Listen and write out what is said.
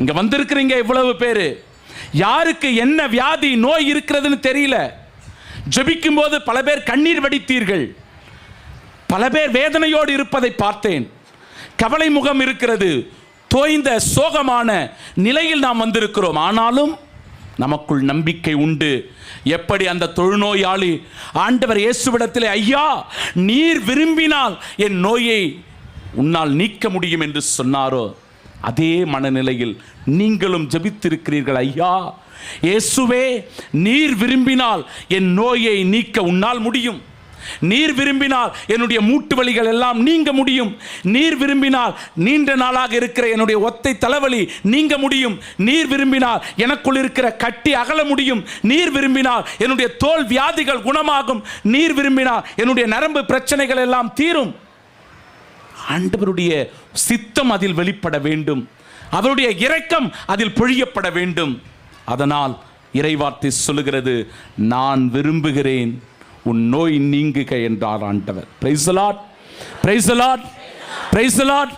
இங்க வந்திருக்கிறீங்க இவ்வளவு பேரு, யாருக்கு என்ன வியாதி நோய் இருக்கிறதுன்னு தெரியல. ஜெபிக்கும் போது பல பேர் கண்ணீர் வடித்தீர்கள், பல பேர் வேதனையோடு இருப்பதை பார்த்தேன். கவலை முகம் இருக்கிறது, தோய்ந்த சோகமான நிலையில் நாம் வந்திருக்கிறோம். ஆனாலும் நமக்குள் நம்பிக்கை உண்டு. எப்படி அந்த தொழுநோயாளி ஆண்டவர் இயேசுவிடத்திலே, ஐயா நீர் விரும்பினால் என் நோயை உன்னால் நீக்க முடியும் என்று சொன்னாரோ, அதே மனநிலையில் நீங்களும் ஜெபித்திருக்கிறீர்கள். ஐயா இயேசுவே, நீர் விரும்பினால் என் நோயை நீக்க உன்னால் முடியும். நீர் விரும்பினால் என்னுடைய மூட்டு வலிகள் எல்லாம் நீங்க முடியும். நீர் விரும்பினால் நீண்ட நாளாக இருக்கிற என்னுடைய ஒத்தை தலைவலி நீங்க முடியும். நீர் விரும்பினால் எனக்குள் இருக்கிற கட்டி அகல முடியும். நீர் விரும்பினால் என்னுடைய தோல் வியாதிகள் குணமாகும். நீர் விரும்பினால் என்னுடைய நரம்பு பிரச்சனைகள் எல்லாம் தீரும். ஆண்டவருடைய சித்தம் அதில் வெளிப்பட வேண்டும், அவருடைய இரக்கம் அதில் பொழியப்பட வேண்டும். அதனால் இறைவார்த்தை சொல்லுகிறது, நான் விரும்புகிறேன் உன் நோய் நீங்குக என்றார் ஆண்டவர். Praise the Lord, praise the Lord, praise the Lord.